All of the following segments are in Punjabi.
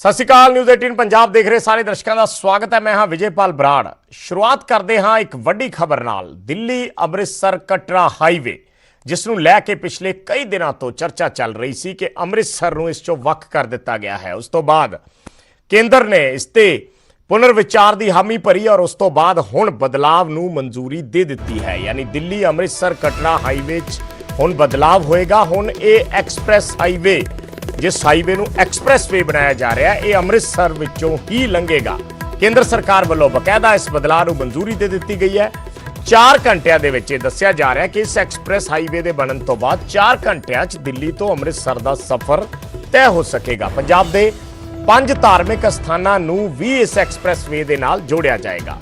सत श्री अकाल। न्यूज़ 18 पंजाब देख रहे सारे दर्शकों का स्वागत है। मैं हाँ विजयपाल बराड़। शुरुआत करते हाँ एक वड्डी खबर नाल। दिल्ली अमृतसर कटरा हाईवे जिसनूं लैके पिछले कई दिनों तो चर्चा चल रही सी कि अमृतसर नूं इस चों वख कर दिता गया है। उस तो बाद केंद्र ने इसते पुनर्विचार की हामी भरी और उस तो बाद हुण बदलाव नूं मंजूरी दे दी है। यानी दिल्ली अमृतसर कटरा हाईवे हुण बदलाव होएगा। हुण ये एक्सप्रैस हाईवे जिस हाईवे नूं एक्सप्रैस वे बनाया जा रहा है, ये अमृतसर विचों ही लंघेगा। केंद्र सरकार वालों बकायदा इस बदलाव नूं मंजूरी दे दी गई है। 4 घंटिया दे विच दस्सिया जा रहा है कि इस एक्सप्रैस हाईवे के बनन तो बाद 4 घंटिया च दिल्ली तो अमृतसर का सफर तय हो सकेगा। पंजाब के 5 धार्मिक स्थानां नूं भी इस एक्सप्रैस वे दे नाल जोड़िया जाएगा।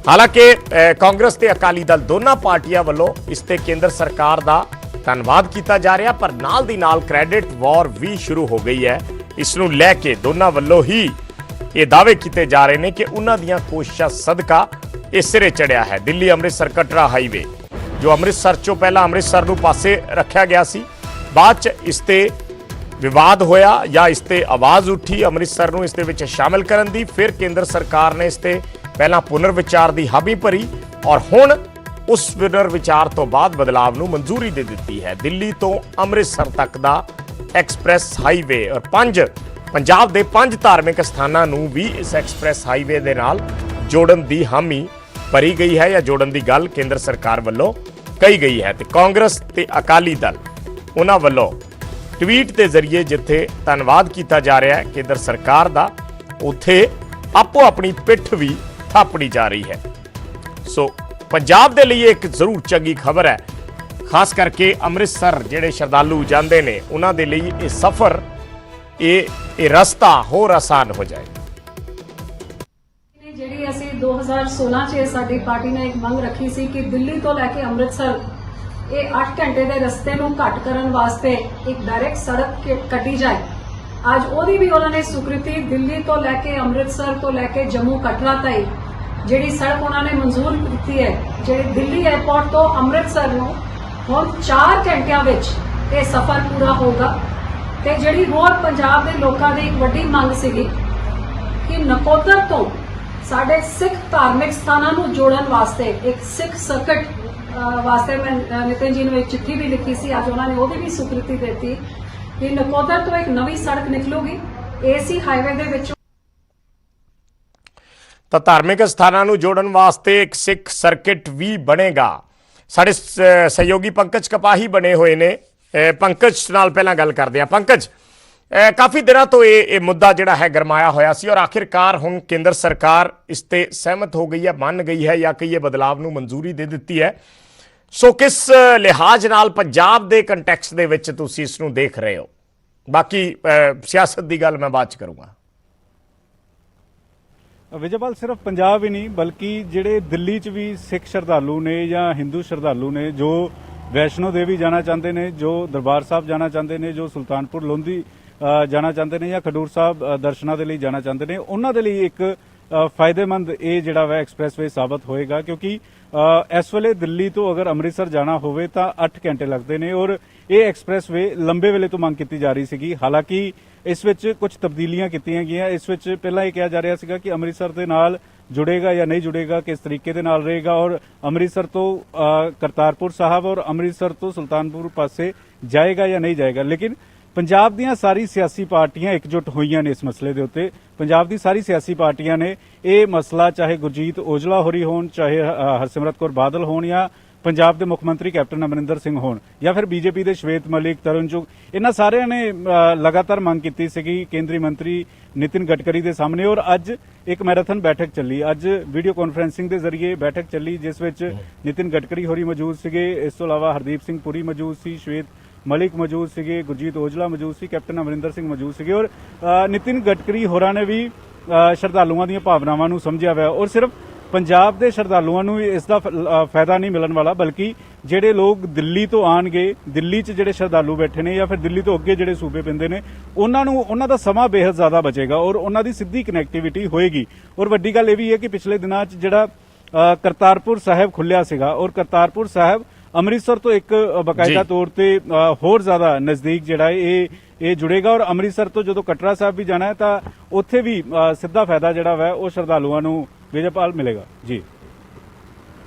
हालांकि कांग्रेस ते अकाली दल दोनों पार्टियां वालों इस ते केंद्र सरकार का धन्यवाद किया जा रहा, पर नाल दी नाल क्रेडिट वॉर भी शुरू हो गई है। इसनूं लैके दोनों वालों ही ये दावे किए जा रहे हैं कि उन्हां दीयां कोशिशां सदका ये सिरे चढ़िया है। दिल्ली अमृतसर कटरा हाईवे जो अमृतसर चों पहला अमृतसर नूं पासे रखा गया सी, बाद च इसते विवाद होया या इसते आवाज़ उठी अमृतसर नूं इसदे विच शामिल करन दी। फिर केंद्र सरकार ने इसते पहला पुनर्विचार की हामी भरी और हुण उस पुनर्विचार तो बाद बदलाव नूं मंजूरी दे दी है। दिल्ली तो अमृतसर तक का एक्सप्रैस हाईवे और पंजाब के 5 धार्मिक स्थानां नूं भी इस एक्सप्रैस हाईवे दे नाल जोड़न की हामी भरी गई है या जोड़न की गल केंद्र सरकार वालों कही गई है। तो कांग्रेस ते अकाली दल उन्हां वालों ट्वीट के जरिए जिथे धन्यवाद किया जा रहा है केंद्र सरकार का, उत्थे आपो अपनी पिठ भी थापड़ी जा रही है। सो पंजाब के लिए एक जरूर चंगी खबर है, खास करके अमृतसर जिहड़े श्रद्धालु जाते हैं उन्होंने लिए ये सफर ये रस्ता होर आसान हो जाएगा। ਜਿਹੜੀ ਅਸੀਂ 2016 ਚ ਸਾਡੀ ਪਾਰਟੀ ਨੇ ਇੱਕ ਮੰਗ ਰੱਖੀ ਸੀ ਕਿ ਦਿੱਲੀ ਤੋਂ ਲੈ ਕੇ ਅੰਮ੍ਰਿਤਸਰ ਇਹ 8 ਘੰਟੇ ਦੇ ਰਸਤੇ ਨੂੰ ਘੱਟ ਕਰਨ ਵਾਸਤੇ ਇੱਕ ਡਾਇਰੈਕਟ ਸੜਕ ਕੱਟੀ ਜਾਏ। ਅੱਜ ਉਹਦੀ ਵੀ ਉਹਨਾਂ ਨੇ ਸਵੀਕ੍ਰਿਤੀ ਦਿੱਲੀ ਤੋਂ ਲੈ ਕੇ ਅੰਮ੍ਰਿਤਸਰ ਤੋਂ ਲੈ ਕੇ ਜੰਮੂ ਕਟਰਾ ਤਾਈਂ ਜਿਹੜੀ ਸੜਕ ਉਹਨਾਂ ਨੇ ਮਨਜ਼ੂਰ ਕੀਤੀ ਹੈ, ਜਿਹੜੀ ਦਿੱਲੀ 에ਅਰਪੋਰਟ ਤੋਂ ਅੰਮ੍ਰਿਤਸਰ ਨੂੰ ਹੁਣ 4 ਘੰਟਿਆਂ ਵਿੱਚ ਇਹ ਸਫ਼ਰ ਪੂਰਾ ਹੋਗਾ। ਤੇ ਜਿਹੜੀ ਹੋਰ ਪੰਜਾਬ ਦੇ ਲੋਕਾਂ ਦੀ ਇੱਕ ਵੱਡੀ ਮੰਗ ਸੀਗੀ ਕਿ ਨਕੋਦਰ ਤੋਂ ਸਾਡੇ ਸਿੱਖ ਧਾਰਮਿਕ ਸਥਾਨਾਂ ਨੂੰ ਜੋੜਨ ਵਾਸਤੇ ਇੱਕ ਸਿੱਖ ਸਰਕਟ ਵਾਸਤੇ ਮੈਂ ਨਿਤਿਨ ਜੀ ਨੂੰ ਇੱਕ ਚਿੱਠੀ ਵੀ ਲਿਖੀ ਸੀ। ਅੱਜ ਉਹਨਾਂ ਨੇ ਉਹਦੀ ਵੀ ਸਵੀਕ੍ਰਿਤੀ ਦਿੱਤੀ ਕਿ ਨਕੋਦਰ ਤੋਂ ਇੱਕ ਨਵੀਂ ਸੜਕ ਨਿਕਲੂਗੀ ਏਸੀ ਹਾਈਵੇ ਦੇ ਵਿੱਚ। तो धार्मिक स्थानों को जोड़न वास्ते एक सिख सर्किट भी बनेगा। साढ़े सहयोगी पंकज कपाही बने हुए ने। पंकज नाल पहला गल करते हैं। पंकज, काफ़ी दिनों तो ये मुद्दा जिहड़ा है गरमाया होया सी और आखिरकार हुण केंद्र सरकार इस ते सहमत हो गई है, मान गई है या कि ये बदलाव नूं मंजूरी दे दी है। सो किस लिहाज नाल पंजाब दे कंटैक्स दे विच तुसीं इस नूं देख रहे हो? बाकी सियासत की गल मैं बाद च करूँगा। विजयपाल सिर्फ पंजाब ही नहीं बल्कि ਜਿਹੜੇ ਦਿੱਲੀ 'ਚ ਵੀ ਸਿੱਖ ਸ਼ਰਧਾਲੂ ਨੇ ਜਾਂ ਹਿੰਦੂ ਸ਼ਰਧਾਲੂ ਨੇ ਜੋ ਵੈਸ਼ਨੋ ਦੇਵੀ ਜਾਣਾ ਚਾਹੁੰਦੇ ਨੇ, ਜੋ ਦਰਬਾਰ ਸਾਹਿਬ ਜਾਣਾ ਚਾਹੁੰਦੇ ਨੇ, ਜੋ ਸੁਲਤਾਨਪੁਰ ਲੋਧੀ ਜਾਣਾ ਚਾਹੁੰਦੇ ਨੇ ਜਾਂ ਖਡੂਰ ਸਾਹਿਬ ਦਰਸ਼ਨਾਂ ਦੇ ਲਈ ਜਾਣਾ ਚਾਹੁੰਦੇ ਨੇ, ਉਹਨਾਂ ਦੇ ਲਈ ਇੱਕ ਫਾਇਦੇਮੰਦ ਇਹ ਜਿਹੜਾ ਵਾ ਐਕਸਪ੍ਰੈਸਵੇ ਸਾਬਤ ਹੋਏਗਾ। ਕਿਉਂਕਿ ਇਸ ਵੇਲੇ ਦਿੱਲੀ ਤੋਂ ਅਗਰ ਅੰਮ੍ਰਿਤਸਰ ਜਾਣਾ ਹੋਵੇ ਤਾਂ 8 ਘੰਟੇ ਲੱਗਦੇ ਨੇ ਔਰ ਇਹ ਐਕਸਪ੍ਰੈਸਵੇ ਲੰਬੇ ਵੇਲੇ ਤੋਂ ਮੰਗ ਕੀਤੀ ਜਾ ਰਹੀ ਸੀਗੀ। ਹਾਲਾਂਕਿ ਇਸ ਵਿੱਚ ਕੁਝ ਤਬਦੀਲੀਆਂ ਕੀਤੀਆਂ ਗਈਆਂ। ਇਸ ਵਿੱਚ ਪਹਿਲਾਂ ਇਹ ਕਿਹਾ ਜਾ ਰਿਹਾ ਸੀਗਾ ਕਿ ਅੰਮ੍ਰਿਤਸਰ ਦੇ ਨਾਲ ਜੁੜੇਗਾ ਜਾਂ ਨਹੀਂ ਜੁੜੇਗਾ, ਕਿਸ ਤਰੀਕੇ ਦੇ ਨਾਲ ਰਹੇਗਾ ਔਰ ਅੰਮ੍ਰਿਤਸਰ ਤੋਂ ਕਰਤਾਰਪੁਰ ਸਾਹਿਬ ਔਰ ਅੰਮ੍ਰਿਤਸਰ ਤੋਂ ਸੁਲਤਾਨਪੁਰ ਪਾਸੇ ਜਾਏਗਾ ਜਾਂ ਨਹੀਂ ਜਾਏਗਾ। ਲੇਕਿਨ ਪੰਜਾਬ ਦੀਆਂ ਸਾਰੀ ਸਿਆਸੀ ਪਾਰਟੀਆਂ ਇਕਜੁੱਟ ਹੋਈਆਂ ਨੇ ਇਸ ਮਸਲੇ ਦੇ ਉੱਤੇ। ਪੰਜਾਬ ਦੀ ਸਾਰੀ ਸਿਆਸੀ ਪਾਰਟੀਆਂ ਨੇ ਇਹ ਮਸਲਾ, ਚਾਹੇ ਗੁਰਜੀਤ ਔਜਲਾ ਹੋਰੀ ਹੋਣ, ਚਾਹੇ ਹਰਸਿਮਰਤ ਕੌਰ ਬਾਦਲ ਹੋਣ ਜਾਂ ਪੰਜਾਬ ਦੇ ਮੁੱਖ ਮੰਤਰੀ ਕੈਪਟਨ ਅਮਰਿੰਦਰ ਸਿੰਘ ਹੋਣ ਜਾਂ ਫਿਰ ਬੀਜੇਪੀ ਦੇ ਸ਼ਵੇਤ ਮਲਿਕ, ਤਰੁਣ ਚੁਗ, ਇਹਨਾਂ ਸਾਰਿਆਂ ਨੇ ਲਗਾਤਾਰ ਮੰਗ ਕੀਤੀ ਸੀਗੀ ਕੇਂਦਰੀ ਮੰਤਰੀ ਨਿਤਿਨ ਗਡਕਰੀ ਦੇ ਸਾਹਮਣੇ। ਔਰ ਅੱਜ ਇੱਕ ਮੈਰਾਥਨ ਬੈਠਕ ਚੱਲੀ, ਅੱਜ ਵੀਡੀਓ ਕਾਨਫਰੰਸਿੰਗ ਦੇ ਜ਼ਰੀਏ ਬੈਠਕ ਚੱਲੀ ਜਿਸ ਵਿੱਚ ਨਿਤਿਨ ਗਡਕਰੀ ਹੋਰੀ ਮੌਜੂਦ ਸੀਗੇ। ਇਸ ਤੋਂ ਇਲਾਵਾ ਹਰਦੀਪ ਸਿੰਘ ਪੁਰੀ ਮੌਜੂਦ ਸੀ, ਸ਼ਵੇਤ ਮਲਿਕ ਮੌਜੂਦ ਸੀਗੇ, ਗੁਰਜੀਤ ਔਜਲਾ ਮੌਜੂਦ ਸੀ, ਕੈਪਟਨ ਅਮਰਿੰਦਰ ਸਿੰਘ ਮੌਜੂਦ ਸੀਗੇ ਔਰ ਨਿਤਿਨ ਗਡਕਰੀ ਹੋਰਾਂ ਨੇ ਵੀ ਸ਼ਰਧਾਲੂਆਂ ਦੀਆਂ ਭਾਵਨਾਵਾਂ ਨੂੰ ਸਮਝਿਆ ਹੋਇਆ। ਔਰ ਸਿਰਫ ਪੰਜਾਬ ਦੇ ਸ਼ਰਧਾਲੂਆਂ ਨੂੰ ਇਸ ਦਾ ਫਾਇਦਾ ਨਹੀਂ ਮਿਲਣ ਵਾਲਾ ਬਲਕਿ ਜਿਹੜੇ ਲੋਕ ਦਿੱਲੀ ਤੋਂ ਆਣਗੇ, ਦਿੱਲੀ 'ਚ ਜਿਹੜੇ ਸ਼ਰਧਾਲੂ ਬੈਠੇ ਨੇ ਜਾਂ ਫਿਰ ਦਿੱਲੀ ਤੋਂ ਅੱਗੇ ਜਿਹੜੇ ਸੂਬੇ ਪੈਂਦੇ ਨੇ, ਉਹਨਾਂ ਦਾ ਸਮਾਂ ਬੇਹੱਦ ਜ਼ਿਆਦਾ ਬਚੇਗਾ ਔਰ ਉਹਨਾਂ ਦੀ ਸਿੱਧੀ ਕਨੈਕਟੀਵਿਟੀ ਹੋਏਗੀ। ਔਰ ਵੱਡੀ ਗੱਲ ਇਹ ਵੀ ਹੈ ਕਿ ਪਿਛਲੇ ਦਿਨਾਂ 'ਚ ਜਿਹੜਾ ਕਰਤਾਰਪੁਰ ਸਾਹਿਬ ਖੁੱਲਿਆ ਸੀਗਾ ਔਰ ਕਰਤਾਰਪੁਰ ਸਾਹਿਬ ਅੰਮ੍ਰਿਤਸਰ ਤੋਂ ਇੱਕ ਬਕਾਇਦਾ ਤੌਰ ਤੇ ਹੋਰ ਜ਼ਿਆਦਾ ਨਜ਼ਦੀਕ ਜਿਹੜਾ ਇਹ ਇਹ ਜੁੜੇਗਾ ਔਰ ਅੰਮ੍ਰਿਤਸਰ ਤੋਂ ਜਦੋਂ ਕਟਰਾ ਸਾਹਿਬ ਵੀ ਜਾਣਾ ਹੈ ਤਾਂ ਉੱਥੇ ਵੀ ਸਿੱਧਾ ਫਾਇਦਾ ਜਿਹੜਾ ਵਾ ਉਹ ਸ਼ਰਧਾਲੂਆਂ ਨੂੰ ਵਿਜੇਪਾਲ ਮਿਲੇਗਾ ਜੀ।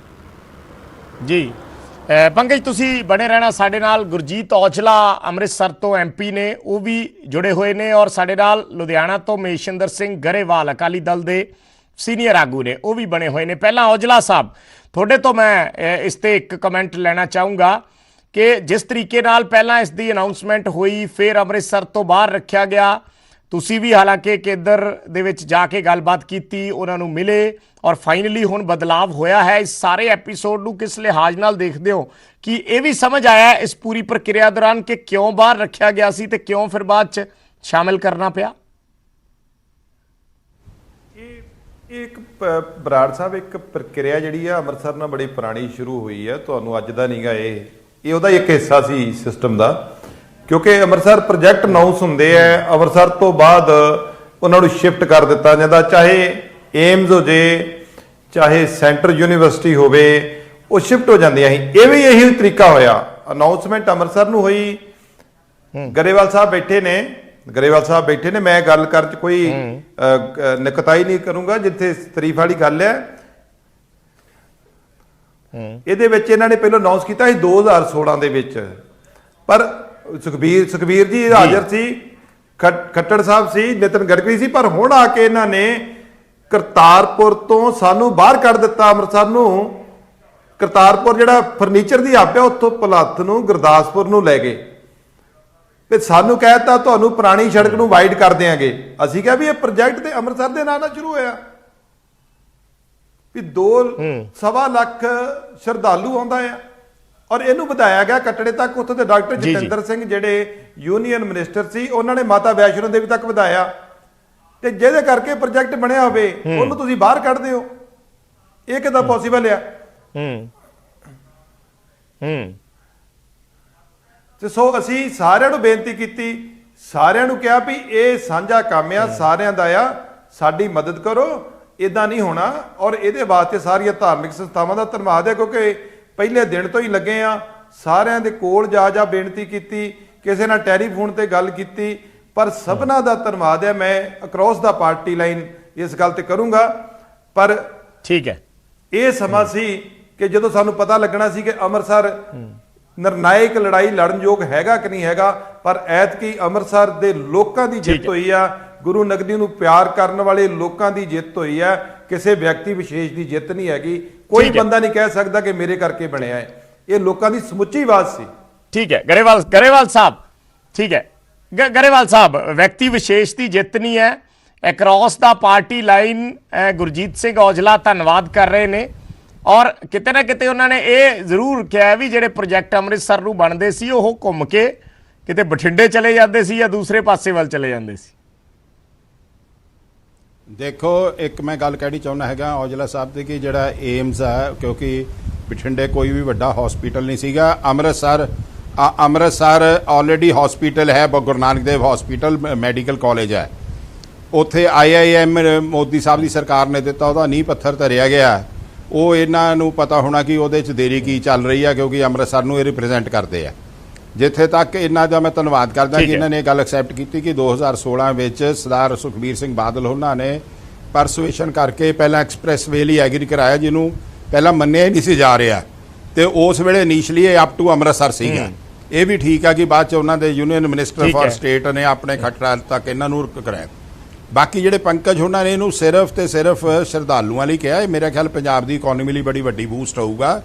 ਜੀ ਪੰਕਜ, ਤੁਸੀਂ ਬਣੇ ਰਹਿਣਾ ਸਾਡੇ ਨਾਲ। ਗੁਰਜੀਤ ਔਜਲਾ ਅੰਮ੍ਰਿਤਸਰ ਤੋਂ MP ਨੇ, ਉਹ ਵੀ ਜੁੜੇ ਹੋਏ ਨੇ, ਔਰ ਸਾਡੇ ਨਾਲ ਲੁਧਿਆਣਾ ਤੋਂ ਮਹੇਸ਼ਿੰਦਰ ਸਿੰਘ ਗਰੇਵਾਲ ਅਕਾਲੀ ਦਲ ਦੇ ਸੀਨੀਅਰ ਆਗੂ ਨੇ, ਉਹ ਵੀ ਬਣੇ ਹੋਏ ਨੇ। ਪਹਿਲਾਂ ਔਜਲਾ ਸਾਹਿਬ, ਤੁਹਾਡੇ ਤੋਂ ਮੈਂ ਇਸ ਤੇ ਇੱਕ ਕਮੈਂਟ ਲੈਣਾ ਚਾਹੂੰਗਾ ਕਿ ਜਿਸ ਤਰੀਕੇ ਨਾਲ ਪਹਿਲਾਂ ਇਸ ਦੀ ਅਨਾਉਂਸਮੈਂਟ ਹੋਈ, ਫਿਰ ਅੰਮ੍ਰਿਤਸਰ ਤੋਂ ਬਾਹਰ ਰੱਖਿਆ ਗਿਆ, ਤੁਸੀਂ ਵੀ ਹਾਲਾਂਕਿ ਕੇਂਦਰ ਦੇ ਵਿੱਚ ਜਾ ਕੇ ਗੱਲਬਾਤ ਕੀਤੀ, ਉਹਨਾਂ ਨੂੰ ਮਿਲੇ, ਔਰ ਫਾਈਨਲੀ ਹੁਣ ਬਦਲਾਵ ਹੋਇਆ ਹੈ। ਇਸ ਸਾਰੇ ਐਪੀਸੋਡ ਨੂੰ ਕਿਸ ਲਿਹਾਜ਼ ਨਾਲ ਦੇਖਦੇ ਹੋ ਕਿ ਇਹ ਵੀ ਸਮਝ ਆਇਆ ਇਸ ਪੂਰੀ ਪ੍ਰਕਿਰਿਆ ਦੌਰਾਨ ਕਿ ਕਿਉਂ ਬਾਹਰ ਰੱਖਿਆ ਗਿਆ ਸੀ ਤੇ ਕਿਉਂ ਫਿਰ ਬਾਅਦ ਚ ਸ਼ਾਮਿਲ ਕਰਨਾ ਪਿਆ? ਇਹ ਇੱਕ ਬਰਾੜ ਸਾਹਿਬ, ਇੱਕ ਪ੍ਰਕਿਰਿਆ ਜਿਹੜੀ ਆ ਅੰਮ੍ਰਿਤਸਰ ਨਾਲ ਬੜੀ ਪੁਰਾਣੀ ਸ਼ੁਰੂ ਹੋਈ ਹੈ, ਤੁਹਾਨੂੰ ਅੱਜ ਦਾ ਨਹੀਂਗਾ। ਇਹ ਉਹਦਾ ਇੱਕ ਹਿੱਸਾ ਸੀ ਸਿਸਟਮ ਦਾ, ਕਿਉਂਕਿ ਅੰਮ੍ਰਿਤਸਰ ਪ੍ਰੋਜੈਕਟ ਅਨਾਉਂਸ ਹੁੰਦੇ ਆ, ਅੰਮ੍ਰਿਤਸਰ ਤੋਂ ਬਾਅਦ ਉਹਨਾਂ ਨੂੰ ਸ਼ਿਫਟ ਕਰ ਦਿੱਤਾ ਜਾਂਦਾ, ਚਾਹੇ ਏਮਜ਼ ਹੋ ਜੇ ਚਾਹੇ ਸੈਂਟਰ ਯੂਨੀਵਰਸਿਟੀ ਹੋਵੇ, ਉਹ ਸ਼ਿਫਟ ਹੋ ਜਾਂਦੀਆਂ ਸੀ। ਇਹ ਵੀ ਇਹੀ ਤਰੀਕਾ ਹੋਇਆ। ਅਨਾਉਂਸਮੈਂਟ ਅੰਮ੍ਰਿਤਸਰ ਨੂੰ ਹੋਈ, ਗਰੇਵਾਲ ਸਾਹਿਬ ਬੈਠੇ ਨੇ, ਮੈਂ ਗੱਲ ਕਰਨ ਚ ਕੋਈ ਨਿਕਤਾਈ ਨਹੀਂ ਕਰੂੰਗਾ, ਜਿੱਥੇ ਤਾਰੀਫ ਵਾਲੀ ਗੱਲ ਹੈ। ਇਹਦੇ ਵਿੱਚ ਇਹਨਾਂ ਨੇ ਪਹਿਲਾਂ ਅਨਾਉਂਸ ਕੀਤਾ ਸੀ 2016 ਦੇ ਵਿੱਚ, ਪਰ ਸੁਖਬੀਰ ਜੀ ਹਾਜ਼ਰ ਸੀ, ਖੱਟੜ ਸਾਹਿਬ ਸੀ, ਨਿਤਨ ਗਡਕਰੀ ਸੀ, ਪਰ ਹੁਣ ਆ ਕੇ ਇਹਨਾਂ ਨੇ ਕਰਤਾਰਪੁਰ ਤੋਂ ਸਾਨੂੰ ਬਾਹਰ ਕੱਢ ਦਿੱਤਾ। ਅੰਮ੍ਰਿਤਸਰ ਨੂੰ ਕਰਤਾਰਪੁਰ ਜਿਹੜਾ ਫਰਨੀਚਰ ਦੀ ਹੱਬ ਹੈ, ਉੱਥੋਂ ਭਲੱਥ ਨੂੰ ਗੁਰਦਾਸਪੁਰ ਨੂੰ ਲੈ ਗਏ, ਤੇ ਸਾਨੂੰ ਕਹਿਤਾ ਤੁਹਾਨੂੰ ਪੁਰਾਣੀ ਸੜਕ ਨੂੰ ਵਾਈਡ ਕਰ ਦਿਆਂਗੇ। ਅਸੀਂ ਕਿਹਾ ਵੀ ਇਹ ਪ੍ਰੋਜੈਕਟ ਤੇ ਅੰਮ੍ਰਿਤਸਰ ਦੇ ਨਾਂ ਨਾਲ ਸ਼ੁਰੂ ਹੋਇਆ, ਵੀ 2.25 ਲੱਖ ਸ਼ਰਧਾਲੂ ਆਉਂਦਾ ਆ, ਔਰ ਇਹਨੂੰ ਵਧਾਇਆ ਗਿਆ ਕੱਟੜੇ ਤੱਕ। ਉੱਥੋਂ ਦੇ ਡਾਕਟਰ ਜਤਿੰਦਰ ਸਿੰਘ ਜਿਹੜੇ ਯੂਨੀਅਨ ਮਿਨਿਸਟਰ ਸੀ, ਉਹਨਾਂ ਨੇ ਮਾਤਾ ਵੈਸ਼ਨੋ ਦੇਵੀ ਤੱਕ ਵਧਾਇਆ, ਤੇ ਜਿਹਦੇ ਕਰਕੇ ਪ੍ਰੋਜੈਕਟ ਬਣਿਆ ਹੋਵੇ ਉਹਨੂੰ ਤੁਸੀਂ ਬਾਹਰ ਕੱਢਦੇ ਹੋ, ਇਹ ਕਿੱਦਾਂ ਪੋਸੀਬਲ ਆ? ਤੇ ਸੋ ਅਸੀਂ ਸਾਰਿਆਂ ਨੂੰ ਬੇਨਤੀ ਕੀਤੀ, ਸਾਰਿਆਂ ਨੂੰ ਕਿਹਾ ਵੀ ਇਹ ਸਾਂਝਾ ਕੰਮ ਆ, ਸਾਰਿਆਂ ਦਾ ਆ, ਸਾਡੀ ਮਦਦ ਕਰੋ, ਇਦਾਂ ਨਹੀਂ ਹੋਣਾ। ਔਰ ਇਹਦੇ ਵਾਸਤੇ ਸਾਰੀਆਂ ਧਾਰਮਿਕ ਸੰਸਥਾਵਾਂ ਦਾ ਧੰਨਵਾਦ ਹੈ, ਕਿਉਂਕਿ ਪਹਿਲੇ ਦਿਨ ਤੋਂ ਹੀ ਲੱਗੇ ਆ, ਸਾਰਿਆਂ ਦੇ ਕੋਲ ਜਾ ਬੇਨਤੀ ਕੀਤੀ, ਕਿਸੇ ਨਾਲ ਟੈਲੀਫੋਨ ਤੇ ਗੱਲ ਕੀਤੀ, ਪਰ ਸਭਨਾਂ ਦਾ ਧੰਨਵਾਦ ਹੈ। ਮੈਂ ਅਕ੍ਰੋਸ ਦਾ ਪਾਰਟੀ ਲਾਈਨ ਇਸ ਗੱਲ ਤੇ ਕਰੂੰਗਾ। ਪਰ ਠੀਕ ਹੈ, ਇਹ ਸਮਾਂ ਸੀ ਕਿ ਜਦੋਂ ਸਾਨੂੰ ਪਤਾ ਲੱਗਣਾ ਸੀ ਕਿ ਅੰਮ੍ਰਿਤਸਰ ਨਿਰਣਾਇਕ ਲੜਾਈ ਲੜਨ ਯੋਗ ਹੈਗਾ ਕਿ ਨਹੀਂ ਹੈਗਾ, ਪਰ ਐਤਕੀ ਅੰਮ੍ਰਿਤਸਰ ਦੇ ਲੋਕਾਂ ਦੀ ਜਿੱਤ ਹੋਈ ਆ, ਗੁਰੂ ਨਗਰੀ ਨੂੰ ਪਿਆਰ ਕਰਨ ਵਾਲੇ ਲੋਕਾਂ ਦੀ ਜਿੱਤ ਹੋਈ ਹੈ, ਕਿਸੇ ਵਿਅਕਤੀ ਵਿਸ਼ੇਸ਼ ਦੀ ਜਿੱਤ ਨਹੀਂ ਹੈਗੀ। ਕੋਈ ਬੰਦਾ ਨਹੀਂ ਕਹਿ ਸਕਦਾ ਕਿ ਮੇਰੇ ਕਰਕੇ ਬਣਿਆ ਹੈ, ਇਹ ਲੋਕਾਂ ਦੀ ਸਮੁੱਚੀ ਆਵਾਜ਼ ਸੀ। ਠੀਕ ਹੈ ਗਰੇਵਾਲ ਸਾਹਿਬ, ਠੀਕ ਹੈ ਗਰੇਵਾਲ ਸਾਹਿਬ, ਵਿਅਕਤੀ ਵਿਸ਼ੇਸ਼ ਦੀ ਜਿੱਤ ਨਹੀਂ ਹੈ, ਅਕ੍ਰੋਸ ਦਾ ਪਾਰਟੀ ਲਾਈਨ ਗੁਰਜੀਤ ਸਿੰਘ ਔਜਲਾ ਧੰਨਵਾਦ ਕਰ ਰਹੇ ਨੇ, ਔਰ ਕਿਤੇ ਨਾ ਕਿਤੇ ਉਹਨਾਂ ਨੇ ਇਹ ਜ਼ਰੂਰ ਕਿਹਾ ਵੀ ਜਿਹੜੇ ਪ੍ਰੋਜੈਕਟ ਅੰਮ੍ਰਿਤਸਰ ਨੂੰ ਬਣਦੇ ਸੀ ਉਹ ਘੁੰਮ ਕੇ ਕਿਤੇ ਬਠਿੰਡੇ ਚਲੇ ਜਾਂਦੇ ਸੀ ਜਾਂ ਦੂਸਰੇ ਪਾਸੇ ਵੱਲ ਚਲੇ ਜਾਂਦੇ ਸੀ। ਦੇਖੋ, ਇੱਕ ਮੈਂ ਗੱਲ ਕਹਿਣੀ ਚਾਹੁੰਦਾ ਹੈਗਾ ਔਜਲਾ ਸਾਹਿਬ ਦੀ ਕਿ ਜਿਹੜਾ ਏਮਜ਼ ਹੈ, ਕਿਉਂਕਿ ਬਠਿੰਡੇ ਕੋਈ ਵੀ ਵੱਡਾ ਹਸਪੀਟਲ ਨਹੀਂ ਸੀਗਾ, ਅੰਮ੍ਰਿਤਸਰ ਆਲਰੇਡੀ ਹਸਪੀਟਲ ਹੈ, Guru Nanak Dev hospital medical college ਹੈ, ਉੱਥੇ IIM ਮੋਦੀ ਸਾਹਿਬ ਦੀ ਸਰਕਾਰ ਨੇ ਦਿੱਤਾ, ਉਹਦਾ ਨੀਂਹ ਪੱਥਰ ਧਰਿਆ ਗਿਆ। ਉਹ ਇਹਨਾਂ ਨੂੰ ਪਤਾ ਹੋਣਾ ਕਿ ਉਹਦੇ 'ਚ ਦੇਰੀ ਕੀ ਚੱਲ ਰਹੀ ਹੈ, ਕਿਉਂਕਿ ਅੰਮ੍ਰਿਤਸਰ ਨੂੰ ਇਹ ਰਿਪਰੈਜ਼ੈਂਟ ਕਰਦੇ ਆ। ਜਿੱਥੇ ਤੱਕ ਇਹਨਾਂ ਦਾ ਮੈਂ ਧੰਨਵਾਦ ਕਰਦਾ ਕਿ ਇਹਨਾਂ ਨੇ ਗੱਲ ਐਕਸੈਪਟ ਕੀਤੀ ਕਿ 2016 ਵਿੱਚ ਸਰਦਾਰ ਸੁਖਬੀਰ ਸਿੰਘ ਬਾਦਲ ਉਹਨਾਂ ਨੇ ਪਰਸੂਏਸ਼ਨ ਕਰਕੇ ਪਹਿਲਾਂ ਐਕਸਪ੍ਰੈਸ-ਵੇ ਲਈ ਐਗਰੀ ਕਰਾਇਆ, ਜਿਹਨੂੰ ਪਹਿਲਾਂ ਮੰਨਿਆ ਹੀ ਨਹੀਂ ਸੀ ਜਾ ਰਿਹਾ, ਤੇ ਉਸ ਵੇਲੇ ਇਨੀਸ਼ੀਅਲੀ ਇਹ ਅਪ ਟੂ ਅੰਮ੍ਰਿਤਸਰ ਸੀਗਾ। ਇਹ ਵੀ ਠੀਕ ਆ ਕਿ ਬਾਅਦ 'ਚ ਉਹਨਾਂ ਦੇ ਯੂਨੀਅਨ ਮਿਨਿਸਟਰ ਫਾਰ ਸਟੇਟ ਨੇ ਆਪਣੇ ਖਟੜਾ ਤੱਕ ਇਹਨਾਂ ਨੂੰ ਕਰਾਇਆ। ਬਾਕੀ ਜਿਹੜੇ ਪੰਕਜ ਉਹਨਾਂ ਨੇ ਇਹਨੂੰ ਸਿਰਫ ਤੇ ਸਿਰਫ ਸ਼ਰਧਾਲੂਆਂ ਲਈ ਕਿਹਾ, ਇਹ ਮੇਰਾ ਖਿਆਲ ਪੰਜਾਬ ਦੀ ਇਕਨੋਮੀ ਲਈ ਬੜੀ ਵੱਡੀ ਬੂਸਟ ਹੋਊਗਾ,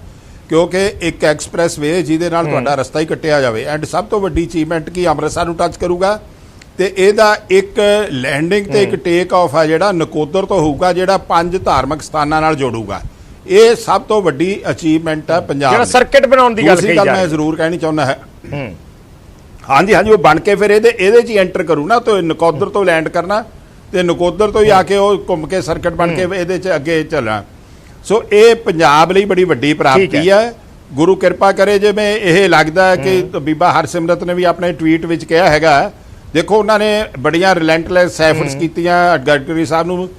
ਕਿਉਂਕਿ ਇੱਕ ਐਕਸਪ੍ਰੈਸ ਵੇ ਜਿਹਦੇ ਨਾਲ ਤੁਹਾਡਾ ਰਸਤਾ ਹੀ ਕੱਟਿਆ ਜਾਵੇ। ਐਂਡ ਸਭ ਤੋਂ ਵੱਡੀ ਅਚੀਵਮੈਂਟ ਕੀ ਅੰਮ੍ਰਿਤਸਰ ਨੂੰ ਟੱਚ ਕਰੂਗਾ, ਤੇ ਇਹਦਾ ਇੱਕ ਲੈਂਡਿੰਗ ਤੇ ਇੱਕ ਟੇਕ ਆਫ ਆ ਜਿਹੜਾ ਨਕੋਦਰ ਤੋਂ ਹੋਊਗਾ, ਜਿਹੜਾ 5 ਧਾਰਮਿਕ ਸਥਾਨਾਂ ਨਾਲ ਜੋੜੂਗਾ। ਇਹ ਸਭ ਤੋਂ ਵੱਡੀ ਅਚੀਵਮੈਂਟ ਹੈ ਪੰਜਾਬ ਜਿਹੜਾ ਸਰਕਟ ਬਣਾਉਣ ਦੀ ਗੱਲ ਕਹੀ ਜਾ ਰਹੀ ਹੈ। ਮੈਂ ਜ਼ਰੂਰ ਕਹਿਣੀ ਚਾਹੁੰਦਾ ਹੈ, ਹਾਂਜੀ ਉਹ ਬਣ ਕੇ ਫਿਰ ਇਹਦੇ 'ਚ ਹੀ ਐਂਟਰ ਕਰੂ ਨਾ, ਤੇ ਨਕੋਦਰ ਤੋਂ ਲੈਂਡ ਕਰਨਾ, ਤੇ ਨਕੋਦਰ ਤੋਂ ਹੀ ਆ ਕੇ ਉਹ ਘੁੰਮ ਕੇ ਸਰਕਟ ਬਣ ਕੇ ਇਹਦੇ 'ਚ ਅੱਗੇ ਚੱਲਣਾ। ਸੋ ਇਹ ਪੰਜਾਬ ਲਈ ਬੜੀ ਵੱਡੀ ਪ੍ਰਾਪਤੀ ਹੈ। ਗੁਰੂ ਕਿਰਪਾ ਕਰੇ, ਜਿਵੇਂ ਇਹ ਲੱਗਦਾ ਹੈ ਕਿ ਬੀਬਾ ਹਰਸਿਮਰਤ ਨੇ ਵੀ ਆਪਣੇ ਟਵੀਟ ਵਿੱਚ ਕਿਹਾ ਹੈਗਾ, ਦੇਖੋ ਉਹਨਾਂ ਨੇ ਬੜੀਆਂ ਰਿਲੈਂਟਲੈਸ ਐਫਰਟਸ ਕੀਤੀਆਂ। ਗਡਕਰੀ ਸਾਹਿਬ ਨੂੰ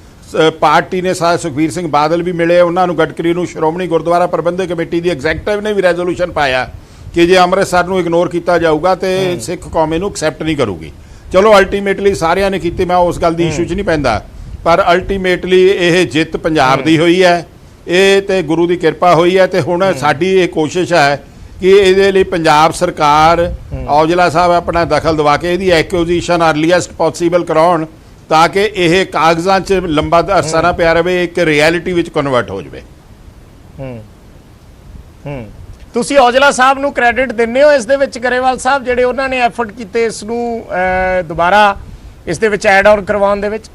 ਪਾਰਟੀ ਨੇ ਸੁਖਬੀਰ ਸਿੰਘ ਬਾਦਲ ਵੀ ਮਿਲੇ, ਉਹਨਾਂ ਨੂੰ ਗਡਕਰੀ ਨੂੰ ਸ਼੍ਰੋਮਣੀ ਗੁਰਦੁਆਰਾ ਪ੍ਰਬੰਧਕ ਕਮੇਟੀ ਦੀ ਐਗਜ਼ੈਕਟਿਵ ਨੇ ਵੀ ਰੈਜ਼ੋਲੂਸ਼ਨ ਪਾਇਆ ਕਿ ਜੇ ਅੰਮ੍ਰਿਤਸਰ ਨੂੰ ਇਗਨੋਰ ਕੀਤਾ ਜਾਊਗਾ ਤੇ ਸਿੱਖ ਕੌਮ ਇਹਨੂੰ ਐਕਸੈਪਟ ਨਹੀਂ ਕਰੂਗੀ। ਚਲੋ ਅਲਟੀਮੇਟਲੀ ਸਾਰਿਆਂ ਨੇ ਕੀਤੀ, ਮੈਂ ਉਸ ਗੱਲ ਦੀ ਇਸ਼ੂ 'ਚ ਨਹੀਂ ਪੈਂਦਾ, ਪਰ ਅਲਟੀਮੇਟਲੀ ਇਹ ਜਿੱਤ ਪੰਜਾਬ ਦੀ ਹੋਈ ਹੈ, ਇਹ ਤੇ ਗੁਰੂ ਦੀ ਕਿਰਪਾ ਹੋਈ ਹੈ। ਤੇ ਹੁਣ ਸਾਡੀ ਇਹ ਕੋਸ਼ਿਸ਼ ਹੈ ਕਿ ਇਹਦੇ ਲਈ ਪੰਜਾਬ ਸਰਕਾਰ ਔਜਲਾ ਸਾਹਿਬ ਆਪਣਾ ਦਖਲ ਦਵਾ ਕੇ ਇਹਦੀ ਐਕੁਜ਼ੀਸ਼ਨ ਅਰਲੀਐਸਟ ਪੋਸੀਬਲ ਕਰਾਉਣ, ਤਾਂ ਕਿ ਇਹ ਕਾਗਜ਼ਾਂ 'ਚ ਲੰਬਾ ਅਰਸਾ ਨਾ ਪਿਆ ਰਹੇ, ਇੱਕ ਰਿਐਲਿਟੀ ਵਿੱਚ ਕਨਵਰਟ ਹੋ ਜਾਵੇ। ਤੁਸੀਂ ਔਜਲਾ ਸਾਹਿਬ ਨੂੰ ਕ੍ਰੈਡਿਟ ਦਿੰਦੇ ਹੋ ਇਸ ਦੇ ਵਿੱਚ, ਗਰੇਵਾਲ ਸਾਹਿਬ ਜਿਹੜੇ ਉਹਨਾਂ ਨੇ ਐਫਰਟ ਕੀਤੇ ਇਸ ਨੂੰ ਦੁਬਾਰਾ ਇਸ ਦੇ ਵਿੱਚ ਐਡ ਆਨ ਕਰਵਾਉਣ ਦੇ ਵਿੱਚ?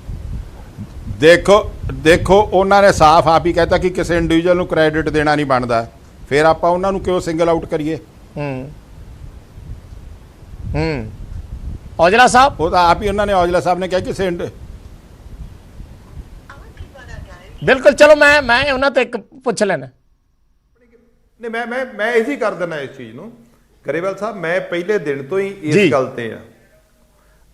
ਦੇਖੋ ਉਹਨਾਂ ਨੇ ਸਾਫ਼ ਆਪ ਹੀ ਕਹਿਤਾ ਕਿ ਕਿਸੇ ਇੰਡੀਵਿਜੂਅਲ ਨੂੰ ਕ੍ਰੈਡਿਟ ਦੇਣਾ ਨਹੀਂ ਬਣਦਾ, ਫਿਰ ਆਪਾਂ ਉਹਨਾਂ ਨੂੰ ਕਿਉਂ ਸਿੰਗਲ ਆਊਟ ਕਰੀਏ? ਔਜਲਾ ਸਾਹਿਬ, ਉਹ ਤਾਂ ਆਪ ਹੀ ਉਹਨਾਂ ਨੇ, ਔਜਲਾ ਸਾਹਿਬ ਨੇ ਕਿਹਾ ਕਿ ਬਿਲਕੁਲ। ਚਲੋ ਮੈਂ ਉਹਨਾਂ ਤੋਂ ਇੱਕ ਪੁੱਛ ਲੈਣਾ। ਨਹੀਂ, ਮੈਂ ਇਹੀ ਕਰ ਦਿੰਦਾ ਇਸ ਚੀਜ਼ ਨੂੰ। ਗਰੇਵਾਲ ਸਾਹਿਬ, ਮੈਂ ਪਹਿਲੇ ਦਿਨ ਤੋਂ ਹੀ ਇਸ ਗੱਲ ਤੇ ਆ,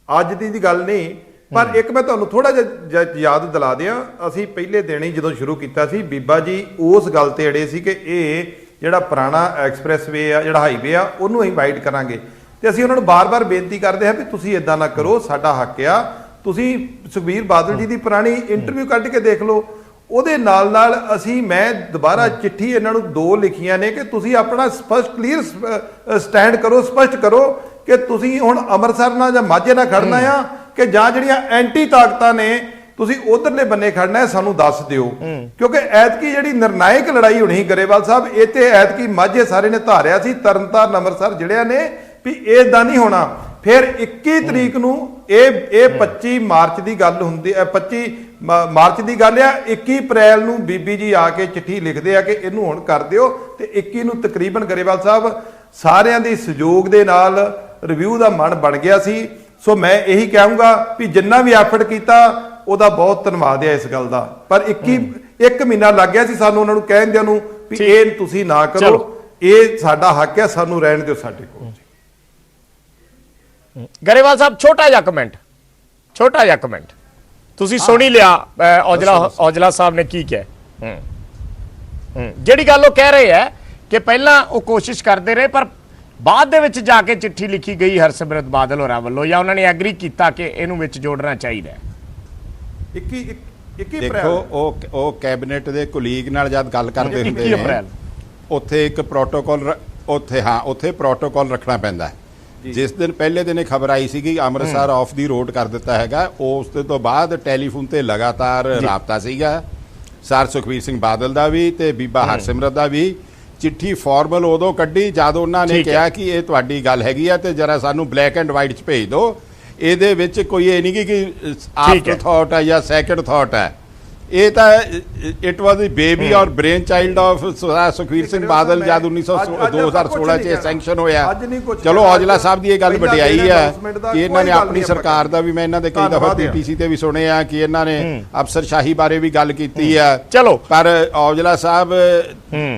ਅੱਜ ਦੀ ਗੱਲ ਨਹੀਂ, ਪਰ ਇੱਕ ਮੈਂ ਤੁਹਾਨੂੰ ਥੋੜਾ ਜਿਹਾ ਯਾਦ ਦਿਲਾ ਦਿਆਂ। ਅਸੀਂ ਪਹਿਲੇ ਦਿਨ ਹੀ ਜਦੋਂ ਸ਼ੁਰੂ ਕੀਤਾ ਸੀ, ਬੀਬਾ ਜੀ ਉਸ ਗੱਲ ਤੇ ਅੜੇ ਸੀ ਕਿ ਇਹ ਜਿਹੜਾ ਪੁਰਾਣਾ ਐਕਸਪ੍ਰੈਸਵੇ ਆ, ਜਿਹੜਾ ਹਾਈਵੇ ਆ, ਉਹਨੂੰ ਇਨਵਾਈਟ ਕਰਾਂਗੇ। ਤੇ ਅਸੀਂ ਉਹਨਾਂ ਨੂੰ ਬਾਰ-ਬਾਰ ਬੇਨਤੀ ਕਰਦੇ ਹਾਂ ਵੀ ਤੁਸੀਂ ਇਦਾਂ ਨਾ ਕਰੋ, ਸਾਡਾ ਹੱਕ ਆ। ਤੁਸੀਂ ਸੁਖਬੀਰ ਬਾਦਲ ਜੀ ਦੀ ਪੁਰਾਣੀ ਇੰਟਰਵਿਊ ਕੱਢ ਕੇ ਦੇਖ ਲਓ, ਉਹਦੇ ਨਾਲ ਅਸੀਂ ਮੈਂ ਦੁਬਾਰਾ ਚਿੱਠੀ ਇਹਨਾਂ ਨੂੰ 2 ਲਿਖੀਆਂ ਨੇ ਕਿ ਤੁਸੀਂ ਆਪਣਾ ਸਪਸ਼ਟ ਕਲੀਅਰ ਸਟੈਂਡ ਕਰੋ, ਸਪਸ਼ਟ ਕਰੋ ਕਿ ਤੁਸੀਂ ਹੁਣ ਅੰਮ੍ਰਿਤਸਰ ਨਾਲ ਜਾਂ ਮਾਝੇ ਨਾਲ ਖੜਨਾ ਆ ਕਿ ਜਾਂ ਜਿਹੜੀਆਂ ਐਂਟੀ ਤਾਕਤਾਂ ਨੇ ਤੁਸੀਂ ਉਧਰਲੇ ਬੰਨੇ ਖੜਨਾ ਹੈ, ਸਾਨੂੰ ਦੱਸ ਦਿਓ। ਕਿਉਂਕਿ ਐਤਕੀ ਜਿਹੜੀ ਨਿਰਣਾਇਕ ਲੜਾਈ ਹੋਣੀ ਗਰੇਵਾਲ ਸਾਹਿਬ, ਇਹ ਤੇ ਐਤਕੀ ਮਾਝੇ ਸਾਰੇ ਨੇ ਧਾਰਿਆ ਸੀ, ਤਰਨਤਾਰਨ ਅੰਮ੍ਰਿਤਸਰ ਜਿਹੜਿਆਂ ਨੇ ਵੀ ਇਦਾਂ ਨਹੀਂ ਹੋਣਾ। ਫਿਰ 21 ਤਰੀਕ ਨੂੰ ਇਹ 25 ਮਾਰਚ ਦੀ ਗੱਲ ਹੁੰਦੀ ਹੈ, 25 ਮਾਰਚ ਦੀ ਗੱਲ ਆ। 21 ਅਪ੍ਰੈਲ ਨੂੰ ਬੀਬੀ ਜੀ ਆ ਕੇ ਚਿੱਠੀ ਲਿਖਦੇ ਆ ਕਿ ਇਹਨੂੰ ਹੁਣ ਕਰ ਦਿਓ, ਤੇ 21 ਨੂੰ ਤਕਰੀਬਨ ਗਰੇਵਾਲ ਸਾਹਿਬ ਸਾਰਿਆਂ ਦੇ ਸਹਿਯੋਗ ਦੇ ਨਾਲ ਰਿਵਿਊ ਦਾ ਮਨ ਬਣ ਗਿਆ ਸੀ। ਸੋ ਮੈਂ ਇਹੀ ਕਹਾਂਗਾ ਵੀ ਜਿੰਨਾ ਵੀ ਐਫਰਟ ਕੀਤਾ ਉਹਦਾ ਬਹੁਤ ਧੰਨਵਾਦ ਹੈ ਇਸ ਗੱਲ ਦਾ। ਪਰ 1 ਮਹੀਨਾ ਲੱਗ ਗਿਆ ਸੀ ਸਾਨੂੰ ਉਹਨਾਂ ਨੂੰ ਕਹਿੰਦਿਆਂ ਨੂੰ ਵੀ ਇਹ ਤੁਸੀਂ ਨਾ ਕਰੋ, ਇਹ ਸਾਡਾ ਹੱਕ ਹੈ, ਸਾਨੂੰ ਰਹਿਣ ਦਿਓ ਸਾਡੇ ਕੋਲ। ਗਰੇਵਾਲ ਸਾਹਿਬ, ਛੋਟਾ ਜਿਹਾ ਕਮੈਂਟ ਤੁਸੀਂ ਸੁਣੀ ਲਿਆ ਔਜਲਾ ਸਾਹਿਬ ਨੇ ਕੀ ਕਿਹਾ। ਜਿਹੜੀ ਗੱਲ ਉਹ ਕਹਿ ਰਹੇ ਹੈ ਕਿ ਪਹਿਲਾਂ ਉਹ ਕੋਸ਼ਿਸ਼ ਕਰਦੇ ਰਹੇ, ਪਰ ਬਾਅਦ ਦੇ ਵਿੱਚ ਜਾ ਕੇ ਚਿੱਠੀ ਲਿਖੀ ਗਈ ਹਰਸਿਮਰਤ ਬਾਦਲ ਹੋਰਾਂ ਵੱਲੋਂ, ਜਾਂ ਉਹਨਾਂ ਨੇ ਐਗਰੀ ਕੀਤਾ ਕਿ ਇਹਨੂੰ ਵਿੱਚ ਜੋੜਨਾ ਚਾਹੀਦਾ ਹੈ। 21 ਦੇਖੋ ਉਹ ਕੈਬਨਿਟ ਦੇ ਕੁਲੀਗ ਨਾਲ ਜਦ ਗੱਲ ਕਰਦੇ ਹੁੰਦੇ ਨੇ, 21 ਅਪ੍ਰੈਲ ਉੱਥੇ ਇੱਕ ਪ੍ਰੋਟੋਕਾਲ ਉੱਥੇ ਪ੍ਰੋਟੋਕਾਲ ਰੱਖਣਾ ਪੈਂਦਾ ਹੈ। ਜਿਸ ਦਿਨ ਪਹਿਲੇ ਦਿਨ ਇਹ ਖਬਰ ਆਈ ਸੀ ਕਿ ਅੰਮ੍ਰਿਤਸਰ ਆਫ ਦੀ ਰੋਡ ਕਰ ਦਿੱਤਾ ਹੈਗਾ, ਉਸ ਤੋਂ ਬਾਅਦ ਟੈਲੀਫੋਨ ਤੇ ਲਗਾਤਾਰ ਰਾਬਤਾ ਸੀਗਾ ਸਰ ਸੁਖਬੀਰ ਸਿੰਘ ਬਾਦਲ ਦਾ ਵੀ ਤੇ ਬੀਬਾ ਹਰਸਿਮਰਤ ਦਾ ਵੀ। ਚਿੱਠੀ ਫਾਰਮਲ ਉਦੋਂ ਕੱਢੀ ਜਦ ਉਹਨਾਂ ਨੇ ਕਿਹਾ ਕਿ ਇਹ ਤੁਹਾਡੀ ਗੱਲ ਹੈਗੀ ਆ ਤੇ ਜਰਾ ਸਾਨੂੰ ਬਲੈਕ ਐਂਡ ਵਾਈਟ 'ਚ ਭੇਜ ਦਿਓ, ਇਹਦੇ ਵਿੱਚ ਕੋਈ ਇਹ ਨਹੀਂ ਕਿ ਆਫਟਰ ਥਾਟ ਹੈ ਜਾਂ ਸੈਕੰਡ ਥਾਟ ਹੈ। ਇਹ ਤਾਂ ਇਟ ਵਾਜ਼ ਦੀ ਬੇਬੀ ਔਰ brain child of Sukhbir Singh Badal ਜਦ 2016 ਚ ਸੈਂਕਸ਼ਨ ਹੋਇਆ। ਚਲੋ ਔਜਲਾ ਸਾਹਿਬ ਦੀ ਇਹ ਗੱਲ ਵਡਿਆਈ ਹੈ ਕਿ ਇਹਨਾਂ ਨੇ ਆਪਣੀ ਸਰਕਾਰ ਦਾ ਵੀ, ਮੈਂ ਇਹਨਾਂ ਦੇ ਕਈ ਦਫਾ ਪੀਟੀਸੀ ਤੇ ਵੀ ਸੁਣਿਆ ਕਿ ਇਹਨਾਂ ਨੇ ਅਫਸਰਸ਼ਾਹੀ ਬਾਰੇ ਵੀ ਗੱਲ ਕੀਤੀ ਹੈ। ਚਲੋ, ਪਰ ਔਜਲਾ ਸਾਹਿਬ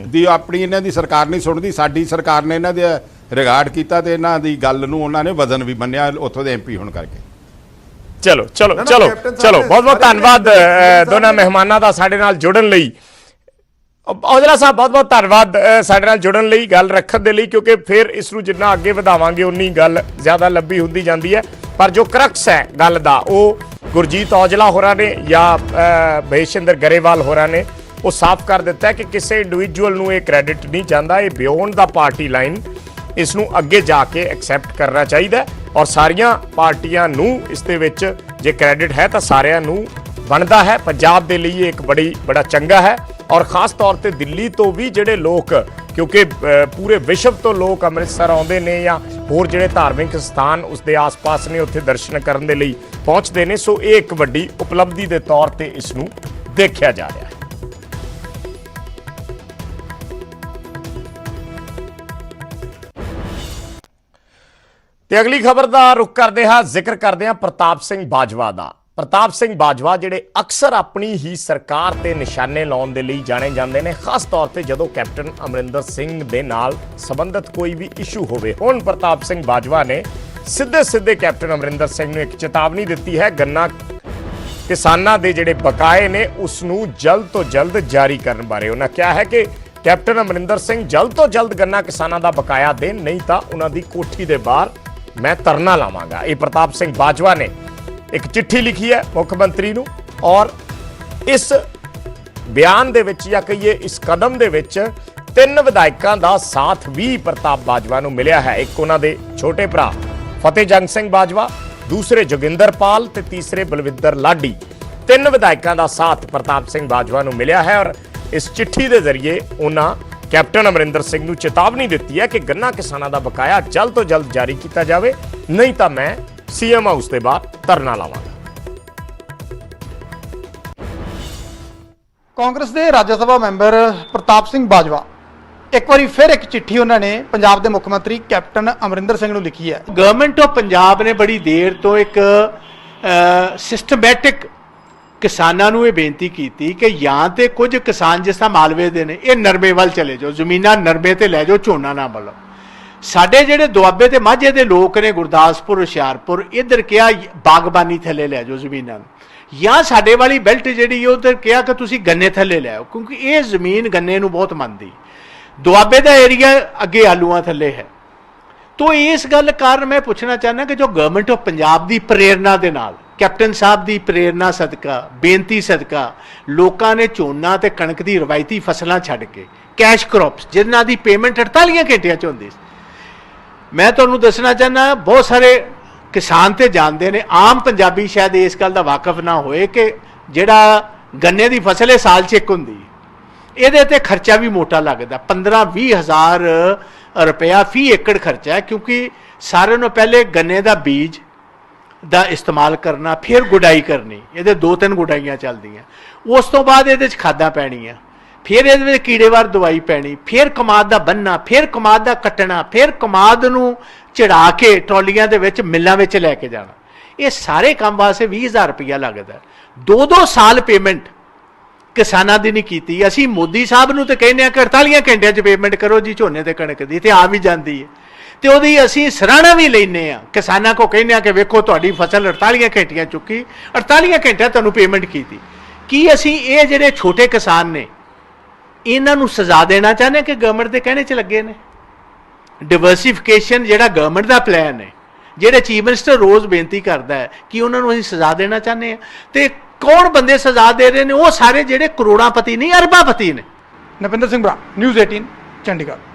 ਦੀ ਆਪਣੀ ਇਹਨਾਂ ਦੀ ਸਰਕਾਰ ਨਹੀਂ ਸੁਣਦੀ, ਸਾਡੀ ਸਰਕਾਰ ਨੇ ਇਹਨਾਂ ਦੇ ਰਿਗਾਰਡ ਕੀਤਾ ਤੇ ਇਹਨਾਂ ਦੀ ਗੱਲ ਨੂੰ ਉਹਨਾਂ ਨੇ ਵਜ਼ਨ ਵੀ ਮੰਨਿਆ ਉੱਥੋਂ ਦੇ ਐਮਪੀ ਹੋਣ ਕਰਕੇ। ਚਲੋ ਬਹੁਤ ਬਹੁਤ ਧੰਨਵਾਦ ਦੋਨਾਂ ਮਹਿਮਾਨਾਂ ਦਾ ਸਾਡੇ ਨਾਲ ਜੁੜਨ ਲਈ। ਔਜਲਾ ਸਾਹਿਬ, ਬਹੁਤ ਬਹੁਤ ਧੰਨਵਾਦ ਸਾਡੇ ਨਾਲ ਜੁੜਨ ਲਈ, ਗੱਲ ਰੱਖਣ ਦੇ ਲਈ, ਕਿਉਂਕਿ ਫਿਰ ਇਸ ਨੂੰ ਜਿੰਨਾ ਅੱਗੇ ਵਧਾਵਾਂਗੇ ਉਨੀ ਗੱਲ ਜ਼ਿਆਦਾ ਲੰਬੀ ਹੁੰਦੀ ਜਾਂਦੀ ਹੈ। ਪਰ ਜੋ ਕਰਕਸ ਹੈ ਗੱਲ ਦਾ, ਉਹ ਗੁਰਜੀਤ ਔਜਲਾ ਹੋਰਾਂ ਨੇ ਜਾਂ ਮਹੇਸ਼ਿੰਦਰ ਗਰੇਵਾਲ ਹੋਰਾਂ ਨੇ ਉਹ ਸਾਫ਼ ਕਰ ਦਿੱਤਾ ਹੈ ਕਿ ਕਿਸੇ ਇੰਡੀਵਿਜੂਅਲ ਨੂੰ ਇਹ ਕ੍ਰੈਡਿਟ ਨਹੀਂ ਜਾਂਦਾ, ਇਹ ਬਿਯੋਂਡ ਦਾ ਪਾਰਟੀ ਲਾਈਨ, ਇਸ ਨੂੰ ਅੱਗੇ ਜਾ ਕੇ ਐਕਸੈਪਟ ਕਰਨਾ ਚਾਹੀਦਾ ਹੈ। ਔਰ ਸਾਰੀਆਂ ਪਾਰਟੀਆਂ ਨੂੰ ਇਸ ਦੇ ਵਿੱਚ ਜੇ ਕ੍ਰੈਡਿਟ ਹੈ ਤਾਂ ਸਾਰਿਆਂ ਨੂੰ ਬਣਦਾ ਹੈ। ਪੰਜਾਬ ਦੇ ਲਈ ਇੱਕ ਬੜਾ ਚੰਗਾ ਹੈ, ਔਰ ਖਾਸ ਤੌਰ ਤੇ ਦਿੱਲੀ ਤੋਂ ਵੀ ਜਿਹੜੇ ਲੋਕ, ਕਿਉਂਕਿ ਪੂਰੇ ਵਿਸ਼ਵ ਤੋਂ ਲੋਕ ਅੰਮ੍ਰਿਤਸਰ ਆਉਂਦੇ ਨੇ ਜਾਂ ਹੋਰ ਜਿਹੜੇ ਧਾਰਮਿਕ ਸਥਾਨ ਉਸ ਦੇ ਆਸ-ਪਾਸ ਨੇ, ਉੱਥੇ ਦਰਸ਼ਨ ਕਰਨ ਦੇ ਲਈ ਪਹੁੰਚਦੇ ਨੇ। ਸੋ ਇਹ ਇੱਕ ਵੱਡੀ ਉਪਲਬਧੀ ਦੇ ਤੌਰ ਤੇ ਇਸ ਨੂੰ ਦੇਖਿਆ ਜਾ ਰਿਹਾ ਹੈ। ਤੇ ਅਗਲੀ ਖਬਰ ਦਾ ਰੁਖ ਕਰਦੇ ਹਾਂ, ਜ਼ਿਕਰ ਕਰਦੇ ਹਾਂ ਪ੍ਰਤਾਪ ਸਿੰਘ ਬਾਜਵਾ ਦਾ। ਪ੍ਰਤਾਪ ਸਿੰਘ ਬਾਜਵਾ ਜਿਹੜੇ ਅਕਸਰ ਆਪਣੀ ਹੀ ਸਰਕਾਰ ਤੇ ਨਿਸ਼ਾਨੇ ਲਾਉਣ ਦੇ ਲਈ ਜਾਣੇ ਜਾਂਦੇ ਨੇ, ਖਾਸ ਤੌਰ ਤੇ ਜਦੋਂ ਕੈਪਟਨ ਅਮਰਿੰਦਰ ਸਿੰਘ ਦੇ ਨਾਲ ਸੰਬੰਧਿਤ ਕੋਈ ਵੀ ਇਸ਼ੂ ਹੋਵੇ। ਹੁਣ ਪ੍ਰਤਾਪ ਸਿੰਘ ਬਾਜਵਾ ਨੇ ਸਿੱਧੇ ਕੈਪਟਨ ਅਮਰਿੰਦਰ ਸਿੰਘ ਨੂੰ ਇੱਕ ਚੇਤਾਵਨੀ ਦਿੱਤੀ ਹੈ। ਗੰਨਾ ਕਿਸਾਨਾਂ ਦੇ ਜਿਹੜੇ ਬਕਾਏ ਨੇ ਉਸ ਨੂੰ ਜਲਦ ਤੋਂ ਜਲਦ ਜਾਰੀ ਕਰਨ ਬਾਰੇ ਉਹਨਾਂ ਕਿਹਾ ਹੈ ਕਿ ਕੈਪਟਨ ਅਮਰਿੰਦਰ ਸਿੰਘ ਜਲਦ ਤੋਂ ਜਲਦ ਗੰਨਾ ਕਿਸਾਨਾਂ ਦਾ ਬਕਾਇਆ ਦੇਣ, ਨਹੀਂ ਤਾਂ ਉਹਨਾਂ ਦੀ ਕੋਠੀ ਦੇ ਬਾਹਰ ਮੈਂ ਧਰਨਾ ਲਾਵਾਂਗਾ। ਇਹ ਪ੍ਰਤਾਪ ਸਿੰਘ ਬਾਜਵਾ ਨੇ ਇੱਕ ਚਿੱਠੀ ਲਿਖੀ ਹੈ ਮੁੱਖ ਮੰਤਰੀ ਨੂੰ, ਔਰ ਇਸ ਬਿਆਨ ਦੇ ਵਿੱਚ ਜਾਂ ਕਹੀਏ ਇਸ ਕਦਮ ਦੇ ਵਿੱਚ 3 ਵਿਧਾਇਕਾਂ ਦਾ ਸਾਥ ਵੀ ਪ੍ਰਤਾਪ ਬਾਜਵਾ ਨੂੰ ਮਿਲਿਆ ਹੈ। ਇੱਕ ਉਹਨਾਂ ਦੇ ਛੋਟੇ ਭਰਾ ਫਤਿਹ ਜੰਗ ਸਿੰਘ ਬਾਜਵਾ, ਦੂਸਰੇ ਜੋਗਿੰਦਰ ਪਾਲ ਤੇ ਤੀਸਰੇ ਬਲਵਿੰਦਰ ਲਾਡੀ। 3 ਵਿਧਾਇਕਾਂ ਦਾ ਸਾਥ ਪ੍ਰਤਾਪ ਸਿੰਘ ਬਾਜਵਾ ਨੂੰ ਮਿਲਿਆ ਹੈ ਔਰ ਇਸ ਚਿੱਠੀ ਦੇ ਜ਼ਰੀਏ ਉਹਨਾਂ ਕੈਪਟਨ ਅਮਰਿੰਦਰ ਸਿੰਘ ਨੂੰ ਚੇਤਾਵਨੀ ਦਿੱਤੀ ਹੈ ਕਿ ਗੰਨਾ ਕਿਸਾਨਾਂ ਦਾ ਬਕਾਇਆ ਜਲਦ ਤੋਂ ਜਲਦ ਜਾਰੀ ਕੀਤਾ ਜਾਵੇ, ਨਹੀਂ ਤਾਂ ਮੈਂ ਸੀਐਮ ਹਾਊਸ ਦੇ ਬਾਹਰ ਧਰਨਾ ਲਾਵਾਂਗਾ। ਕਾਂਗਰਸ ਦੇ ਰਾਜ ਸਭਾ ਮੈਂਬਰ ਪ੍ਰਤਾਪ ਸਿੰਘ ਬਾਜਵਾ ਇੱਕ ਵਾਰੀ ਫਿਰ ਇੱਕ ਚਿੱਠੀ ਉਹਨਾਂ ਨੇ ਪੰਜਾਬ ਦੇ ਮੁੱਖ ਮੰਤਰੀ ਕੈਪਟਨ ਅਮਰਿੰਦਰ ਸਿੰਘ ਨੂੰ ਲਿਖੀ ਹੈ। ਗਵਰਨਮੈਂਟ ਆਫ ਪੰਜਾਬ ਨੇ ਬੜੀ ਦੇਰ ਤੋਂ ਇੱਕ ਸਿਸਟਮੈਟਿਕ ਕਿਸਾਨਾਂ ਨੂੰ ਇਹ ਬੇਨਤੀ ਕੀਤੀ ਕਿ ਜਾਂ ਤੇ ਕੁਝ ਕਿਸਾਨ ਜਿਸ ਤਰ੍ਹਾਂ ਮਾਲਵੇ ਦੇ ਨੇ ਇਹ ਨਰਮੇ ਵੱਲ ਚਲੇ ਜਾਓ, ਜ਼ਮੀਨਾਂ ਨਰਮੇ ਤੇ ਲੈ ਜਾਓ, ਝੋਨਾ ਨਾ ਵੱਲੋ। ਸਾਡੇ ਜਿਹੜੇ ਦੁਆਬੇ ਤੇ ਮਾਝੇ ਦੇ ਲੋਕ ਨੇ, ਗੁਰਦਾਸਪੁਰ, ਹੁਸ਼ਿਆਰਪੁਰ, ਇੱਧਰ ਕਿਹਾ ਬਾਗਬਾਨੀ ਥੱਲੇ ਲੈ ਜਾਓ ਜ਼ਮੀਨਾਂ ਨੂੰ, ਜਾਂ ਸਾਡੇ ਵਾਲੀ ਬੈਲਟ ਜਿਹੜੀ ਉਧਰ ਕਿਹਾ ਕਿ ਤੁਸੀਂ ਗੰਨੇ ਥੱਲੇ ਲੈ ਆਓ, ਕਿਉਂਕਿ ਇਹ ਜ਼ਮੀਨ ਗੰਨੇ ਨੂੰ ਬਹੁਤ ਮੰਨਦੀ। ਦੁਆਬੇ ਦਾ ਏਰੀਆ ਅੱਗੇ ਆਲੂਆਂ ਥੱਲੇ ਹੈ। ਤੋ ਇਸ ਗੱਲ ਕਾਰਨ ਮੈਂ ਪੁੱਛਣਾ ਚਾਹੁੰਦਾ ਕਿ ਜੋ ਗਵਰਨਮੈਂਟ ਆਫ ਪੰਜਾਬ ਦੀ ਪ੍ਰੇਰਣਾ ਦੇ ਨਾਲ, ਕੈਪਟਨ ਸਾਹਿਬ ਦੀ ਪ੍ਰੇਰਣਾ ਸਦਕਾ, ਬੇਨਤੀ ਸਦਕਾ ਲੋਕਾਂ ਨੇ ਝੋਨਾ ਤੇ ਕਣਕ ਦੀ ਰਵਾਇਤੀ ਫਸਲਾਂ ਛੱਡ ਕੇ ਕੈਸ਼ ਕ੍ਰੌਪਸ ਜਿਨ੍ਹਾਂ ਦੀ ਪੇਮੈਂਟ 48 ਘੰਟਿਆਂ 'ਚ ਹੁੰਦੀ ਸੀ, ਮੈਂ ਤੁਹਾਨੂੰ ਦੱਸਣਾ ਚਾਹੁੰਦਾ ਬਹੁਤ ਸਾਰੇ ਕਿਸਾਨ ਤੇ ਜਾਣਦੇ ਨੇ, ਆਮ ਪੰਜਾਬੀ ਸ਼ਾਇਦ ਇਸ ਗੱਲ ਦਾ ਵਾਕਿਫ ਨਾ ਹੋਏ ਕਿ ਜਿਹੜਾ ਗੰਨੇ ਦੀ ਫਸਲ ਹੈ ਸਾਲ 'ਚ ਇੱਕ ਹੁੰਦੀ, ਇਹਦੇ ਤੇ ਖਰਚਾ ਵੀ ਮੋਟਾ ਲੱਗਦਾ। 15-20 ਹਜ਼ਾਰ ਰੁਪਇਆ ਫੀ ਏਕੜ ਖਰਚਾ ਹੈ, ਕਿਉਂਕਿ ਸਾਰਿਆਂ ਨੂੰ ਪਹਿਲੇ ਗੰਨੇ ਦਾ ਬੀਜ ਦਾ ਇਸਤੇਮਾਲ ਕਰਨਾ, ਫਿਰ ਗੁਡਾਈ ਕਰਨੀ, ਇਹਦੇ 2-3 ਗੁਡਾਈਆਂ ਚੱਲਦੀਆਂ, ਉਸ ਤੋਂ ਬਾਅਦ ਇਹਦੇ 'ਚ ਖਾਦਾਂ ਪੈਣੀਆਂ, ਫਿਰ ਇਹਦੇ ਵਿੱਚ ਕੀੜੇਵਾਰ ਦਵਾਈ ਪੈਣੀ, ਫਿਰ ਕਮਾਦ ਦਾ ਬੰਨਣਾ, ਫਿਰ ਕਮਾਦ ਦਾ ਕੱਟਣਾ, ਫਿਰ ਕਮਾਦ ਨੂੰ ਚੜਾ ਕੇ ਟਰਾਲੀਆਂ ਦੇ ਵਿੱਚ ਮਿੱਲਾਂ ਵਿੱਚ ਲੈ ਕੇ ਜਾਣਾ। ਇਹ ਸਾਰੇ ਕੰਮ ਵਾਸਤੇ 20,000 ਰੁਪਇਆ ਲੱਗਦਾ। 2-2 ਸਾਲ ਪੇਮੈਂਟ ਕਿਸਾਨਾਂ ਦੀ ਨਹੀਂ ਕੀਤੀ। ਅਸੀਂ ਮੋਦੀ ਸਾਹਿਬ ਨੂੰ ਤਾਂ ਕਹਿੰਦੇ ਆ ਕਿ 48 ਘੰਟਿਆਂ 'ਚ ਪੇਮੈਂਟ ਕਰੋ ਜੀ ਝੋਨੇ ਤੇ ਕਣਕ ਦੀ, ਤੇ ਆ ਵੀ ਜਾਂਦੀ ਹੈ, ਤੇ ਉਹਦੀ ਅਸੀਂ ਸਰਾਹਨਾ ਵੀ ਲੈਂਦੇ ਆ। ਕਿਸਾਨਾਂ ਕੋ ਕਹਿੰਦੇ ਆ ਕਿ ਵੇਖੋ ਤੁਹਾਡੀ ਫਸਲ 48 ਘੰਟਿਆਂ ਚੁੱਕੀ, 48 ਘੰਟਿਆਂ ਤੁਹਾਨੂੰ ਪੇਮੈਂਟ ਕੀਤੀ। ਕੀ ਅਸੀਂ ਇਹ ਜਿਹੜੇ ਛੋਟੇ ਕਿਸਾਨ ਨੇ ਇਹਨਾਂ ਨੂੰ ਸਜ਼ਾ ਦੇਣਾ ਚਾਹੁੰਦੇ ਕਿ ਗਵਰਨਮੈਂਟ ਦੇ ਕਹਿਣੇ 'ਚ ਲੱਗੇ ਨੇ? ਡਿਵਰਸਿਫਿਕੇਸ਼ਨ ਜਿਹੜਾ ਗਵਰਨਮੈਂਟ ਦਾ ਪਲਾਨ ਹੈ, ਜਿਹੜੇ ਚੀਫ ਮਿਨਿਸਟਰ ਰੋਜ਼ ਬੇਨਤੀ ਕਰਦਾ ਹੈ ਕਿ ਉਹਨਾਂ ਨੂੰ ਅਸੀਂ ਸਜ਼ਾ ਦੇਣਾ ਚਾਹੁੰਦੇ ਆ, ਤੇ ਕੌਣ ਬੰਦੇ ਸਜ਼ਾ ਦੇ ਰਹੇ ਨੇ? ਉਹ ਸਾਰੇ ਜਿਹੜੇ ਕਰੋੜਾਂਪਤੀ ਨਹੀਂ, ਅਰਬਾਂਪਤੀ ਨੇ। ਨਪਿੰਦਰ ਸਿੰਘ ਬਰਾ, ਨਿਊਜ਼ 18 ਚੰਡੀਗੜ੍ਹ।